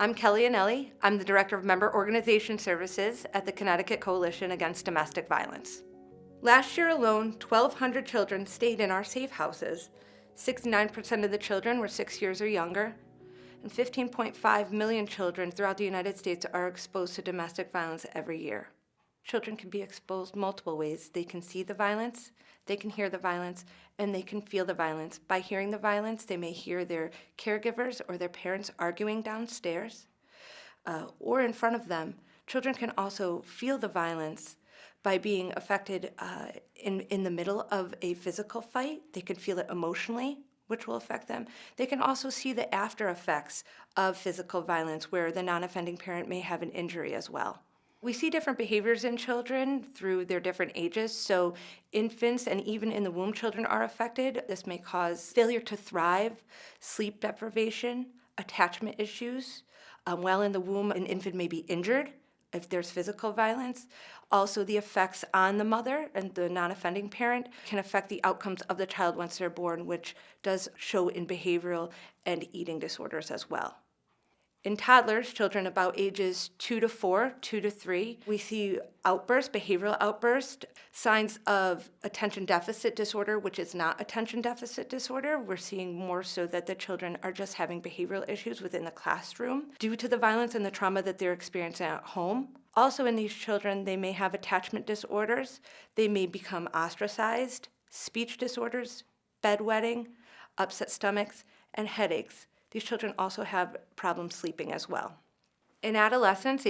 I'm Kelly Anelli. I'm the Director of Member Organization Services at the Connecticut Coalition Against Domestic Violence. Last year alone, 1,200 children stayed in our safe houses. 69% of the children were 6 years or younger, and 15.5 million children throughout the United States are exposed to domestic violence every year. Children can be exposed multiple ways. They can see the violence, they can hear the violence, and they can feel the violence. By hearing the violence, they may hear their caregivers or their parents arguing downstairs or in front of them. Children can also feel the violence by being affected in the middle of a physical fight. They can feel it emotionally, which will affect them. They can also see the after effects of physical violence, where the non-offending parent may have an injury as well. We see different behaviors in children through their different ages. So infants and even in the womb children are affected. This may cause failure to thrive, sleep deprivation, attachment issues. While in the womb, an infant may be injured if there's physical violence. Also, the effects on the mother and the non-offending parent can affect the outcomes of the child once they're born, which does show in behavioral and eating disorders as well. In toddlers, children about ages 2 to 4, 2 to 3, we see outbursts, behavioral outbursts, signs of attention deficit disorder, which is not attention deficit disorder. We're seeing more so that the children are just having behavioral issues within the classroom due to the violence and the trauma that they're experiencing at home. Also in these children, they may have attachment disorders. They may become ostracized, speech disorders, bedwetting, upset stomachs, and headaches. These children also have problems sleeping as well. In adolescents,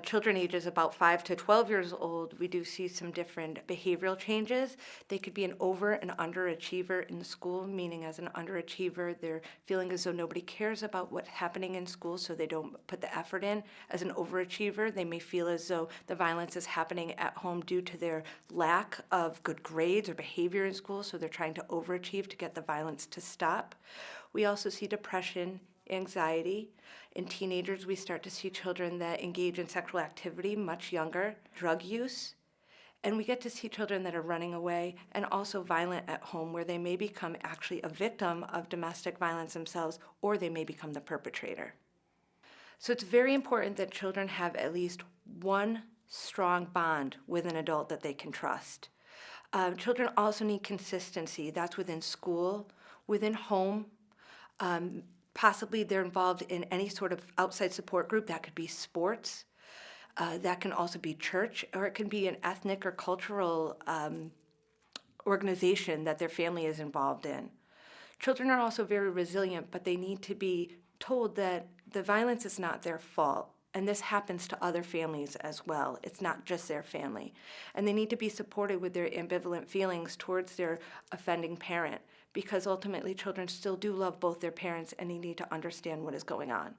children ages about 5 to 12 years old, we do see some different behavioral changes. They could be an over and underachiever in school, meaning as an underachiever, they're feeling as though nobody cares about what's happening in school, so they don't put the effort in. As an overachiever, they may feel as though the violence is happening at home due to their lack of good grades or behavior in school, so they're trying to overachieve to get the violence to stop. We also see depression, anxiety. In teenagers, we start to see children that engage in sexual activity much younger, drug use, and we get to see children that are running away and also violent at home, where they may become actually a victim of domestic violence themselves, or they may become the perpetrator. So it's very important that children have at least one strong bond with an adult that they can trust. Children also need consistency. That's within school, within home. Possibly they're involved in any sort of outside support group. That could be sports, that can also be church, or it can be an ethnic or cultural organization that their family is involved in. Children are also very resilient, but they need to be told that the violence is not their fault. And this happens to other families as well. It's not just their family. And they need to be supported with their ambivalent feelings towards their offending parent, because ultimately children still do love both their parents and they need to understand what is going on.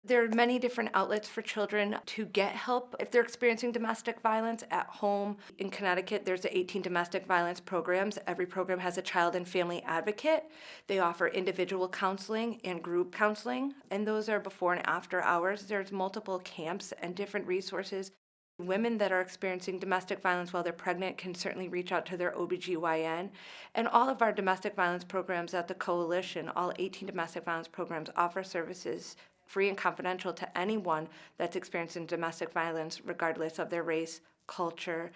There are many different outlets for children to get help if they're experiencing domestic violence at home. In Connecticut, there's the 18 domestic violence programs. Every program has a child and family advocate. They offer individual counseling and group counseling, and those are before and after hours. There's multiple camps and different resources. Women that are experiencing domestic violence while they're pregnant can certainly reach out to their OBGYN. And all of our domestic violence programs at the Coalition, all 18 domestic violence programs, offer services free and confidential to anyone that's experiencing domestic violence, regardless of their race, culture,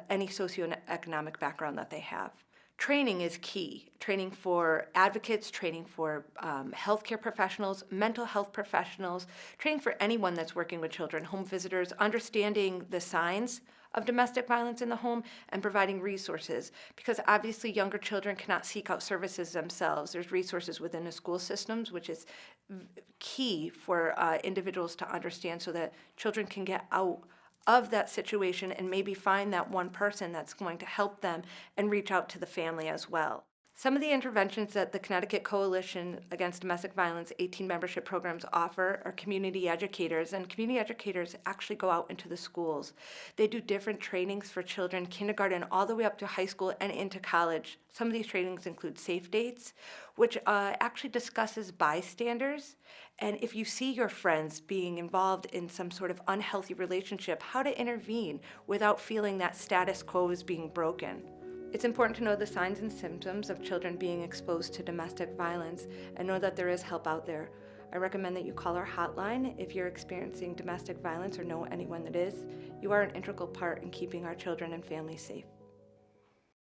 any socioeconomic background that they have. Training is key. Training for advocates, training for healthcare professionals, mental health professionals, training for anyone that's working with children, home visitors, understanding the signs of domestic violence in the home and providing resources, because obviously younger children cannot seek out services themselves. There's resources within the school systems, which is key for individuals to understand, so that children can get out of that situation and maybe find that one person that's going to help them and reach out to the family as well. Some of the interventions that the Connecticut Coalition Against Domestic Violence 18 membership programs offer are community educators, and community educators actually go out into the schools. They do different trainings for children, kindergarten all the way up to high school and into college. Some of these trainings include safe dates, which actually discusses bystanders, and if you see your friends being involved in some sort of unhealthy relationship, how to intervene without feeling that status quo is being broken. It's important to know the signs and symptoms of children being exposed to domestic violence and know that there is help out there. I recommend that you call our hotline if you're experiencing domestic violence or know anyone that is. You are an integral part in keeping our children and families safe.